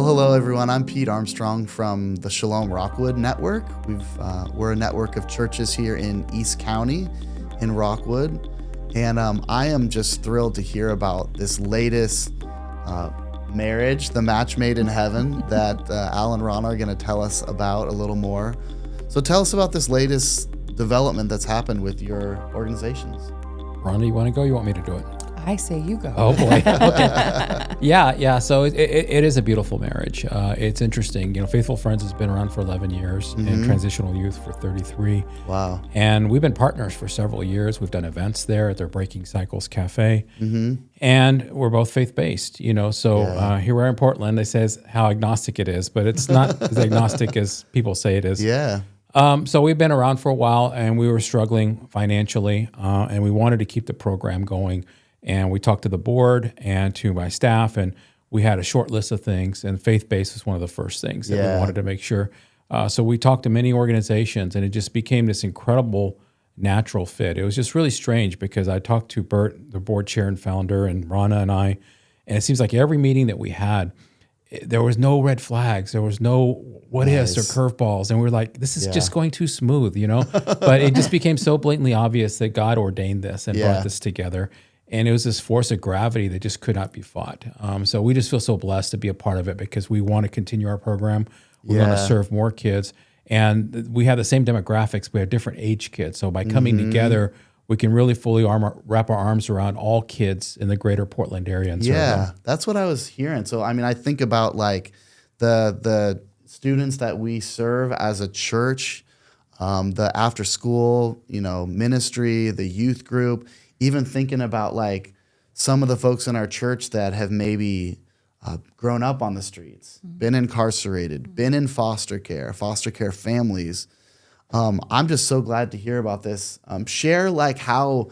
Well, hello everyone. I'm Pete Armstrong from the Shalom Rockwood network. We're a network of churches here in East County in Rockwood. And I am just thrilled to hear about this latest marriage, the match made in heaven, that Al and Rhona are going to tell us about a little more. So tell us about this latest development that's happened with your organizations. Rhona, you want to go? You want me to do it? I say you go. Oh boy. Okay. Yeah. So it is a beautiful marriage. It's interesting. Faithful Friends has been around for 11 years, and Transitional Youth for 33. Wow. And we've been partners for several years. We've done events there at their Breaking Cycles Cafe, and we're both faith-based. So here we are in Portland. They say how agnostic it is, but it's not as agnostic as people say it is. Yeah. So we've been around for a while, and we were struggling financially, and we wanted to keep the program going. And we talked to the board and to my staff, and we had a short list of things, and faith-based was one of the first things that we wanted to make sure. So we talked to many organizations, and it just became this incredible natural fit. It was just really strange because I talked to Bert, the board chair and founder, and Rhona and I, and it seems like every meeting that we had, there was no red flags. There was no what ifs or curveballs. And we were like, this is just going too smooth, But it just became so blatantly obvious that God ordained this and brought this together. And it was this force of gravity that just could not be fought. So we just feel so blessed to be a part of it because we want to continue our program. We want to serve more kids. And we have the same demographics. We have different age kids. So by coming together, we can really fully wrap our arms around all kids in the greater Portland area. And serve them. That's what I was hearing. So, I think about like the students that we serve as a church, the after school, ministry, the youth group, even thinking about like some of the folks in our church that have maybe grown up on the streets, been incarcerated, been in foster care families. I'm just so glad to hear about this. Share like how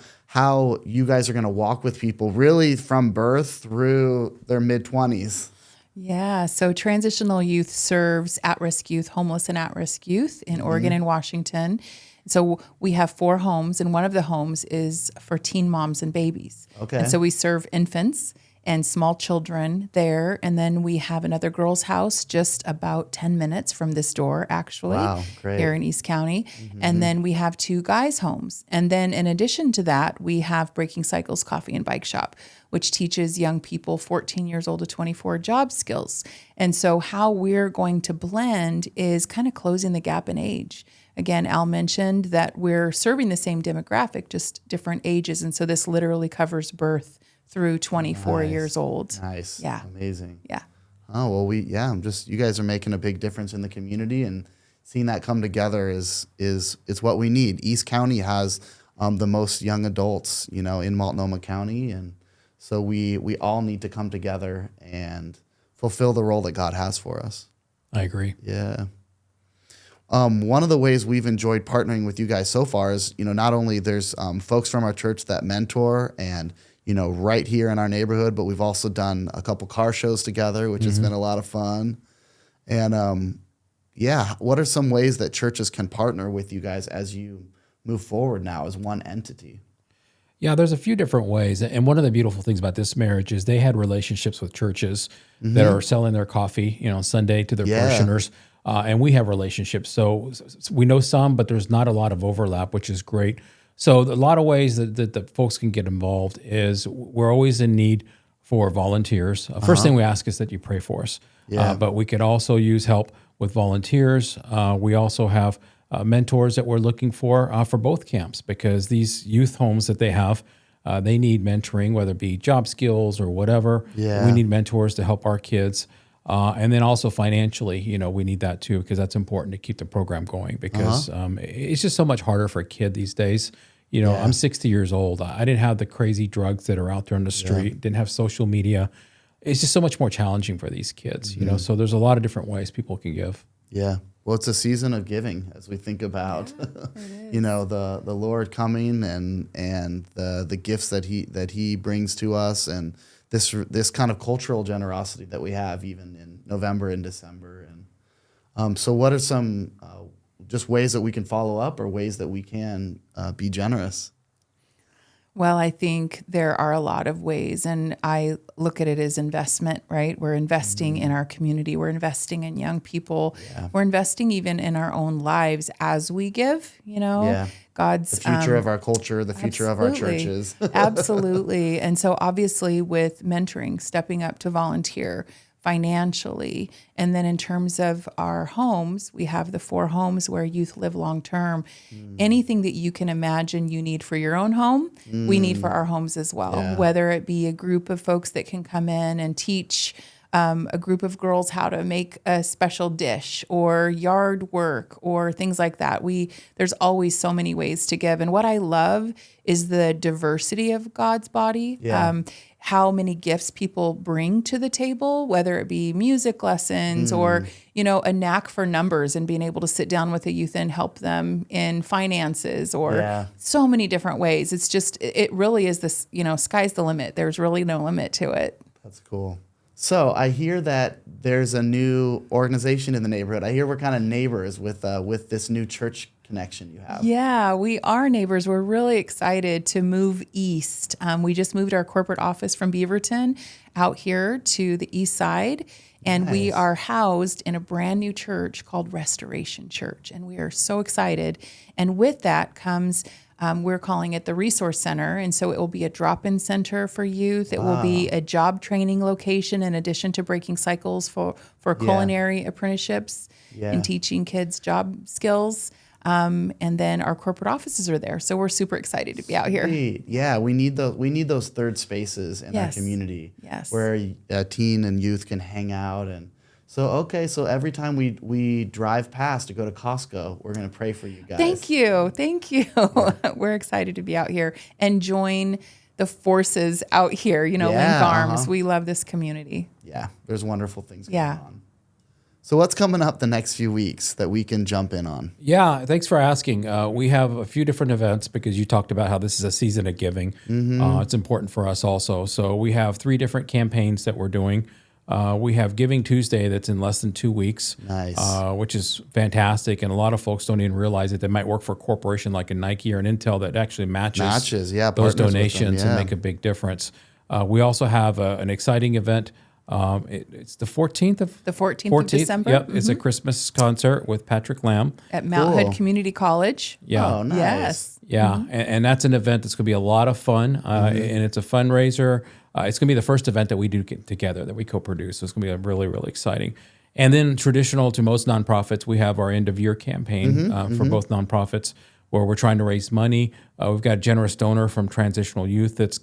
you guys are going to walk with people really from birth through their mid-20s. Yeah, so Transitional Youth serves at-risk youth, homeless and at-risk youth in Oregon and Washington. So we have 4 homes, and one of the homes is for teen moms and babies. Okay. And so we serve infants and small children there. And then we have another girls' house just about 10 minutes from this door, actually, here in East County. And then we have 2 guys' homes. And then in addition to that, we have Breaking Cycles Coffee and Bike Shop, which teaches young people 14 years old to 24 job skills. And so how we're going to blend is kind of closing the gap in age. Again, Al mentioned that we're serving the same demographic, just different ages. And so this literally covers birth through 24 years old. Nice. Yeah. Amazing. Yeah. Oh, well, you guys are making a big difference in the community, and seeing that come together is what we need. East County has the most young adults, in Multnomah County. And so we all need to come together and fulfill the role that God has for us. I agree. Yeah. One of the ways we've enjoyed partnering with you guys so far is, not only there's folks from our church that mentor and, right here in our neighborhood, but we've also done a couple car shows together, which has been a lot of fun. And what are some ways that churches can partner with you guys as you move forward now as one entity? Yeah, there's a few different ways. And one of the beautiful things about this marriage is they had relationships with churches that are selling their coffee, Sunday to their parishioners. And we have relationships. So we know some, but there's not a lot of overlap, which is great. So a lot of ways that folks can get involved is we're always in need for volunteers. First thing we ask is that you pray for us. But we could also use help with volunteers. We also have mentors that we're looking for both camps, because these youth homes that they have, they need mentoring, whether it be job skills or whatever. We need mentors to help our kids. And then also financially, we need that too, because that's important to keep the program going, because it's just so much harder for a kid these days. I'm 60 years old. I didn't have the crazy drugs that are out there on the street, didn't have social media. It's just so much more challenging for these kids, so there's a lot of different ways people can give. Yeah. Well, it's a season of giving as we think about, the Lord coming and the gifts that he brings to us, and this kind of cultural generosity that we have even in November and December. And so what are some just ways that we can follow up, or ways that we can be generous? Well, I think there are a lot of ways, and I look at it as investment, right? We're investing in our community. We're investing in young people. Yeah. We're investing even in our own lives as we give, Yeah. God's The future of our culture, the future of our churches. Absolutely. And so obviously with mentoring, stepping up to volunteer financially. And then in terms of our homes, we have the 4 homes where youth live long term. Anything that you can imagine you need for your own home, we need for our homes as well. Yeah. Whether it be a group of folks that can come in and teach a group of girls how to make a special dish or yard work or things like that. There's always so many ways to give. And what I love is the diversity of God's body. Yeah. How many gifts people bring to the table, whether it be music lessons or, a knack for numbers and being able to sit down with a youth and help them in finances or so many different ways. It's just, it really is this, sky's the limit. There's really no limit to it. That's cool. So I hear that there's a new organization in the neighborhood. I hear we're kind of neighbors with this new church connection you have. Yeah, we are neighbors. We're really excited to move east. We just moved our corporate office from Beaverton out here to the east side, and we are housed in a brand new church called Restoration Church, and we are so excited. And with that comes we're calling it the Resource Center. And so it will be a drop-in center for youth. It will be a job training location in addition to breaking cycles for culinary apprenticeships and teaching kids job skills. And then our corporate offices are there. So we're super excited to be out here. Yeah, we need those third spaces in our community where teen and youth can hang out. And so every time we drive past to go to Costco, we're going to pray for you guys. Thank you. Yeah. We're excited to be out here and join the forces out here, Link Arms. We love this community. Yeah, there's wonderful things going on. So what's coming up the next few weeks that we can jump in on? Yeah, thanks for asking. We have a few different events because you talked about how this is a season of giving. It's important for us also. So we have 3 different campaigns that we're doing. We have Giving Tuesday that's in less than 2 weeks, which is fantastic. And a lot of folks don't even realize that they might work for a corporation like a Nike or an Intel that actually matches those donations and make a big difference. We also have an exciting event. It's the 14th of December. Yep, it's a Christmas concert with Patrick Lamb at Mount Hood Community College. Yeah. Oh, nice. Yes. Yeah, and that's an event that's going to be a lot of fun, and it's a fundraiser. It's going to be the first event that we do together that we co-produce. So it's going to be really, really exciting. And then traditional to most nonprofits, we have our end of year campaign for both nonprofits where we're trying to raise money. We've got a generous donor from Transitional Youth that's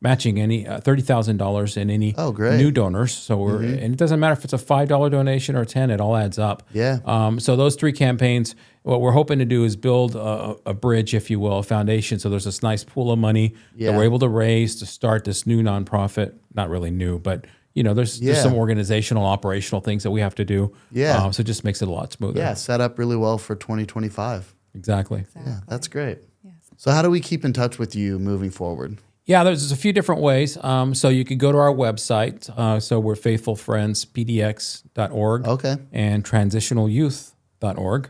matching any $30,000 in any new donors. So and it doesn't matter if it's a $5 donation or 10, it all adds up. Yeah. So those 3 campaigns, what we're hoping to do is build a bridge, if you will, a foundation. So there's this nice pool of money that we're able to raise to start this new nonprofit. Not really new, but there's some organizational, operational things that we have to do. Yeah. So it just makes it a lot smoother. Yeah, set up really well for 2025. Exactly. Yeah, that's great. Yes. So how do we keep in touch with you moving forward? Yeah, there's a few different ways. So you can go to our website. So we're faithfulfriendspdx.org and transitionalyouth.org.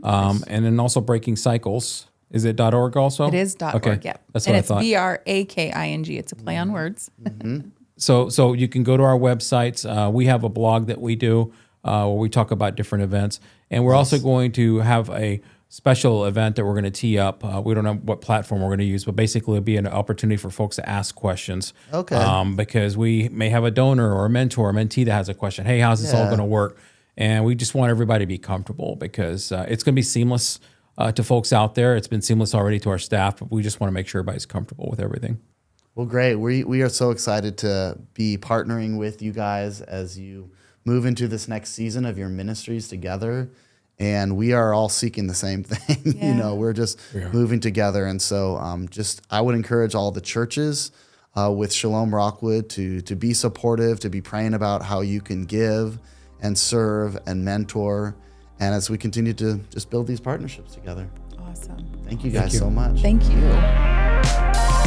And then also Breaking Cycles. Is it .org also? It is .org, yeah. That's what I thought. And it's BRAKING. It's a play on words. So you can go to our websites. We have a blog that we do where we talk about different events. And we're also going to have a special event that we're going to tee up. We don't know what platform we're going to use, but basically it'll be an opportunity for folks to ask questions. Because we may have a donor or a mentor or mentee that has a question. Hey, how's this all going to work? And we just want everybody to be comfortable because it's going to be seamless to folks out there. It's been seamless already to our staff, but we just want to make sure everybody's comfortable with everything. Well, great. We are so excited to be partnering with you guys as you move into this next season of your ministries together. And we are all seeking the same thing. We're just moving together. And so I would encourage all the churches with Shalom Rockwood to be supportive, to be praying about how you can give and serve and mentor. And as we continue to just build these partnerships together. Awesome. Thank you guys so much. Thank you.